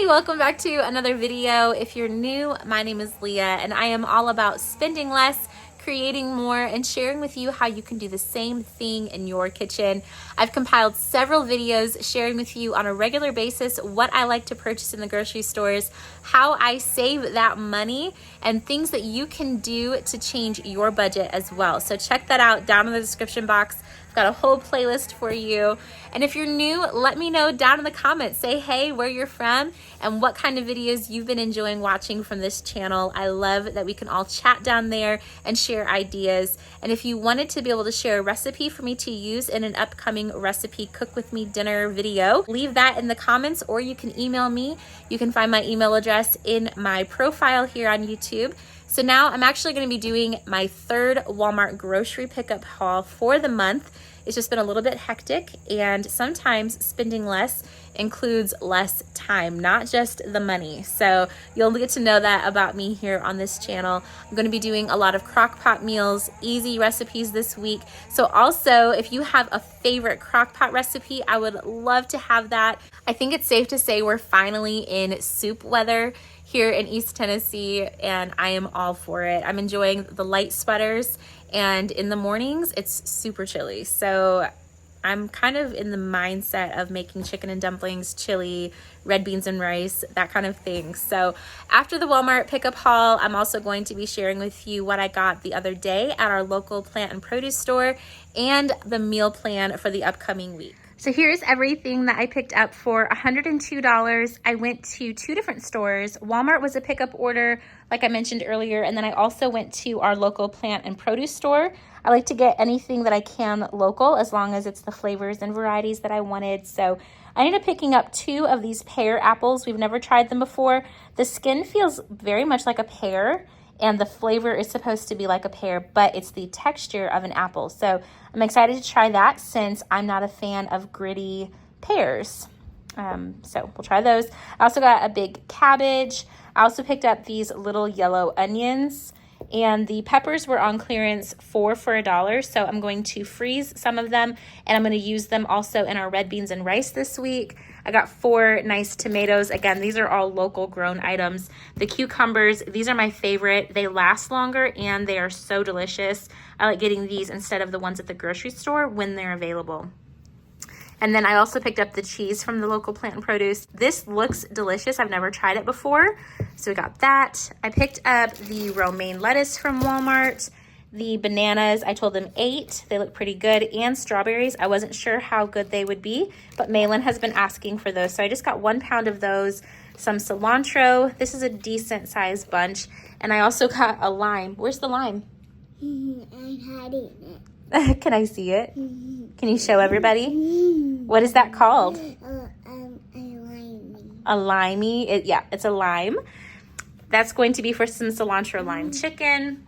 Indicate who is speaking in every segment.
Speaker 1: Hey, welcome back to another video. If you're new, my name is Leah and I am all about spending less, creating more, and sharing with you how you can do the same thing in your kitchen. I've compiled several videos sharing with you on a regular basis what I like to purchase in the grocery stores, how I save that money, and things that you can do to change your budget as well. So check that out down in the description box. I've got a whole playlist for you. And if you're new, let me know down in the comments. Say hey, where you're from, and what kind of videos you've been enjoying watching from this channel. I love that we can all chat down there and share ideas. And if you wanted to be able to share a recipe for me to use in an upcoming recipe cook with me dinner video, leave that in the comments, or you can email me. You can find my email address in my profile here on YouTube. So now I'm actually going to be doing my third Walmart grocery pickup haul for the month. It's just been a little bit hectic, and sometimes spending less includes less time, not just the money. So you'll get to know that about me here on this channel. I'm going to be doing a lot of crock pot meals, easy recipes this week. So also, if you have a favorite crock pot recipe, I would love to have that. I think it's safe to say we're finally in soup weather here in East Tennessee, and I am all for it. I'm enjoying the light sweaters, and in the mornings it's super chilly. So I'm kind of in the mindset of making chicken and dumplings, chili, red beans and rice, that kind of thing. So after the Walmart pickup haul, I'm also going to be sharing with you what I got the other day at our local plant and produce store and the meal plan for the upcoming week. So here's everything that I picked up for $102. I went to two different stores. Walmart was a pickup order, like I mentioned earlier, and then I also went to our local plant and produce store. I like to get anything that I can local, as long as it's the flavors and varieties that I wanted. So I ended up picking up two of these pear apples. We've never tried them before. The skin feels very much like a pear, and the flavor is supposed to be like a pear, but it's the texture of an apple. So I'm excited to try that since I'm not a fan of gritty pears. So we'll try those. I also got a big cabbage. I also picked up these little yellow onions, and the peppers were on clearance for $1. So I'm going to freeze some of them, and I'm going to use them also in our red beans and rice this week. I got 4 nice tomatoes. Again, these are all local grown items. The cucumbers, these are my favorite. They last longer and they are so delicious. I like getting these instead of the ones at the grocery store when they're available. And then I also picked up the cheese from the local plant and produce. This looks delicious. I've never tried it before. So we got that. I picked up the romaine lettuce from Walmart. The bananas, I told them 8. They look pretty good. And strawberries, I wasn't sure how good they would be, but Malin has been asking for those. So I just got 1 pound of those. Some cilantro. This is a decent sized bunch. And I also got a lime. Where's the lime?
Speaker 2: I'm hiding
Speaker 1: it. Can I see it? Can you show everybody? What is that called?
Speaker 2: a limey.
Speaker 1: A limey? Yeah, it's a lime. That's going to be for some cilantro lime chicken.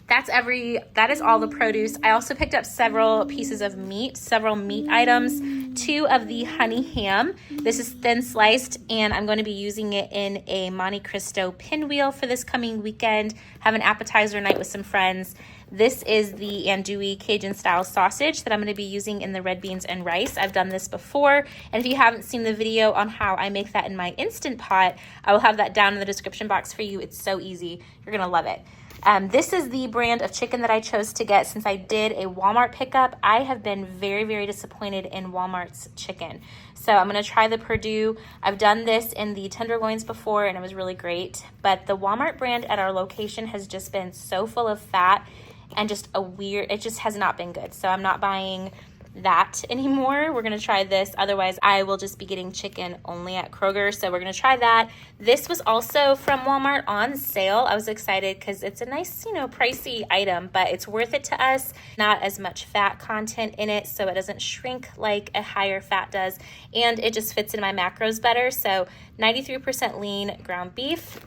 Speaker 1: That is all the produce. I also picked up several pieces of meat, several meat items, 2 of the honey ham. This is thin sliced, and I'm going to be using it in a Monte Cristo pinwheel for this coming weekend. Have an appetizer night with some friends. This is the andouille Cajun style sausage that I'm going to be using in the red beans and rice. I've done this before, and if you haven't seen the video on how I make that in my Instant Pot, I will have that down in the description box for you. It's so easy. You're going to love it. This is the brand of chicken that I chose to get since I did a Walmart pickup. I have been very, very disappointed in Walmart's chicken. So I'm going to try the Perdue. I've done this in the tenderloins before, and it was really great. But the Walmart brand at our location has just been so full of fat and just it just has not been good. So I'm not buying that anymore. We're going to try this. Otherwise, I will just be getting chicken only at Kroger. So we're going to try that. This was also from Walmart on sale. I was excited because it's a nice, pricey item, but it's worth it to us. Not as much fat content in it, so it doesn't shrink like a higher fat does. And it just fits in my macros better. So 93% lean ground beef.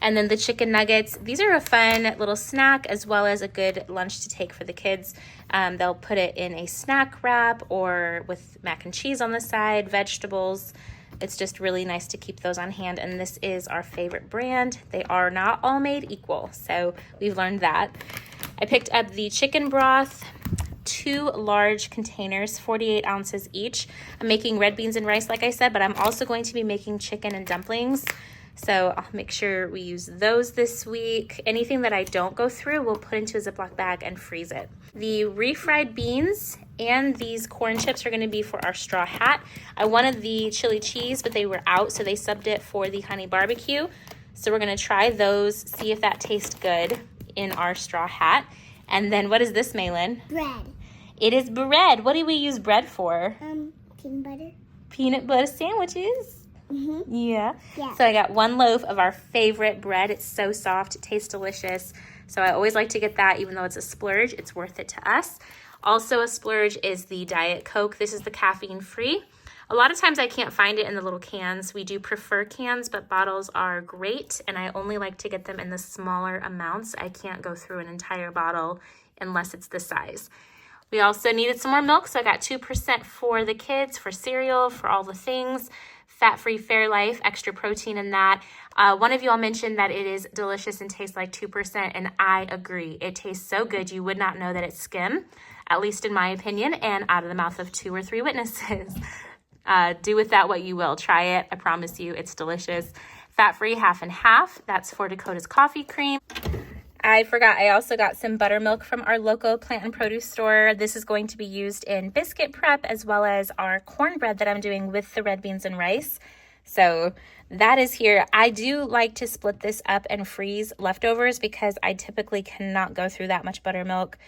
Speaker 1: And then the chicken nuggets. These are a fun little snack as well as a good lunch to take for the kids. They'll put it in a snack wrap or with mac and cheese on the side, vegetables. It's just really nice to keep those on hand. And this is our favorite brand. They are not all made equal, so we've learned that. I picked up the chicken broth, 2 large containers, 48 ounces each. I'm making red beans and rice, like I said, but I'm also going to be making chicken and dumplings. So I'll make sure we use those this week. Anything that I don't go through, we'll put into a Ziploc bag and freeze it. The refried beans and these corn chips are gonna be for our straw hat. I wanted the chili cheese, but they were out, so they subbed it for the honey barbecue. So we're gonna try those, see if that tastes good in our straw hat. And then what is this, Malin?
Speaker 2: Bread.
Speaker 1: It is bread. What do we use bread for?
Speaker 2: Peanut butter.
Speaker 1: Peanut butter sandwiches.
Speaker 2: Mm-hmm.
Speaker 1: Yeah.
Speaker 2: Yeah.
Speaker 1: So I got 1 loaf of our favorite bread. It's so soft. It tastes delicious. So I always like to get that, even though it's a splurge. It's worth it to us. Also a splurge is the Diet Coke. This is the caffeine free. A lot of times I can't find it in the little cans. We do prefer cans, but bottles are great. And I only like to get them in the smaller amounts. I can't go through an entire bottle unless it's this size. We also needed some more milk, so I got 2% for the kids, for cereal, for all the things. Fat-free Fairlife, extra protein in that. One of you all mentioned that it is delicious and tastes like 2%, and I agree. It tastes so good, you would not know that it's skim, at least in my opinion, and out of the mouth of 2 or 3 witnesses. Do with that what you will. Try it. I promise you, it's delicious. Fat-free, half and half. That's for Dakota's coffee cream. I forgot, I also got some buttermilk from our local plant and produce store. This is going to be used in biscuit prep as well as our cornbread that I'm doing with the red beans and rice. So that is here. I do like to split this up and freeze leftovers because I typically cannot go through that much buttermilk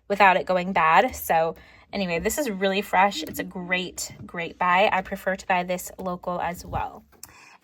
Speaker 1: without it going bad. So anyway, this is really fresh. It's a great, great buy. I prefer to buy this local as well.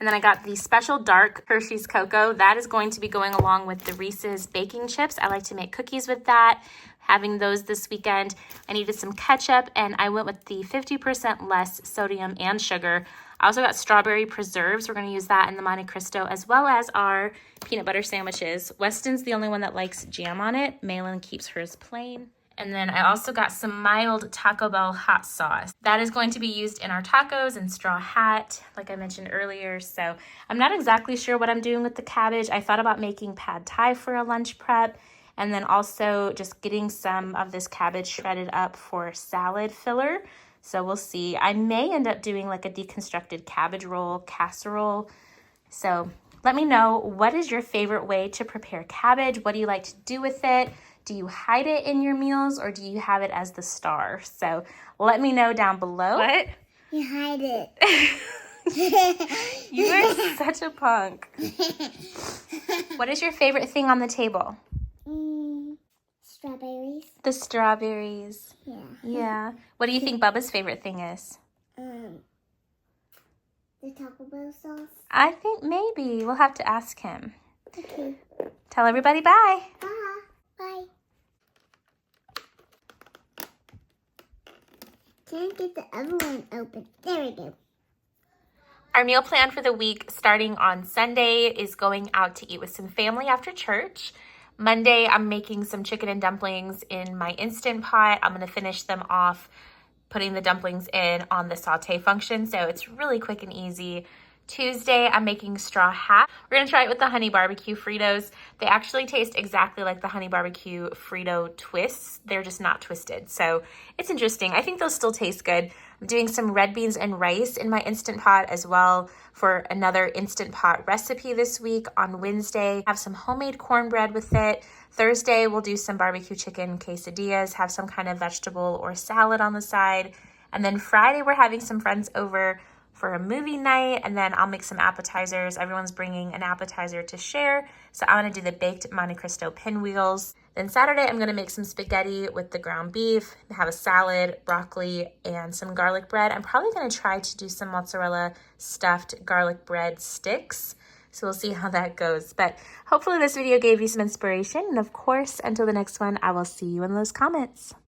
Speaker 1: And then I got the special dark Hershey's Cocoa. That is going to be going along with the Reese's baking chips. I like to make cookies with that. Having those this weekend. I needed some ketchup, and I went with the 50% less sodium and sugar. I also got strawberry preserves. We're going to use that in the Monte Cristo, as well as our peanut butter sandwiches. Weston's the only one that likes jam on it. Malin keeps hers plain. And then I also got some mild Taco Bell hot sauce. That is going to be used in our tacos and straw hat, like I mentioned earlier. So I'm not exactly sure what I'm doing with the cabbage. I thought about making pad thai for a lunch prep, and then also just getting some of this cabbage shredded up for salad filler. So we'll see. I may end up doing like a deconstructed cabbage roll casserole. So let me know, what is your favorite way to prepare cabbage? What do you like to do with it? Do you hide it in your meals, or do you have it as the star? So let me know down below. What?
Speaker 2: You hide it.
Speaker 1: You are such a punk. What is your favorite thing on the table?
Speaker 2: Strawberries.
Speaker 1: The strawberries.
Speaker 2: Yeah.
Speaker 1: Yeah. What do you think Bubba's favorite thing is?
Speaker 2: The Taco Bell sauce.
Speaker 1: I think maybe. We'll have to ask him.
Speaker 2: Okay.
Speaker 1: Tell everybody bye.
Speaker 2: Bye. Bye. Can't get the other one open. There we go.
Speaker 1: Our meal plan for the week starting on Sunday is going out to eat with some family after church. Monday, I'm making some chicken and dumplings in my Instant Pot. I'm going to finish them off, putting the dumplings in on the saute function, so it's really quick and easy. Tuesday, I'm making straw hat. We're going to try it with the honey barbecue Fritos. They actually taste exactly like the honey barbecue Frito twists. They're just not twisted, so it's interesting. I think they'll still taste good. I'm doing some red beans and rice in my Instant Pot as well for another Instant Pot recipe this week. On Wednesday, have some homemade cornbread with it. Thursday, we'll do some barbecue chicken quesadillas, have some kind of vegetable or salad on the side. And then Friday, we're having some friends over for a movie night, and then I'll make some appetizers. Everyone's bringing an appetizer to share, so I'm gonna do the baked Monte Cristo pinwheels. Then Saturday, I'm gonna make some spaghetti with the ground beef, have a salad, broccoli, and some garlic bread. I'm probably gonna try to do some mozzarella stuffed garlic bread sticks, so we'll see how that goes. But hopefully this video gave you some inspiration, and of course, until the next one, I will see you in those comments.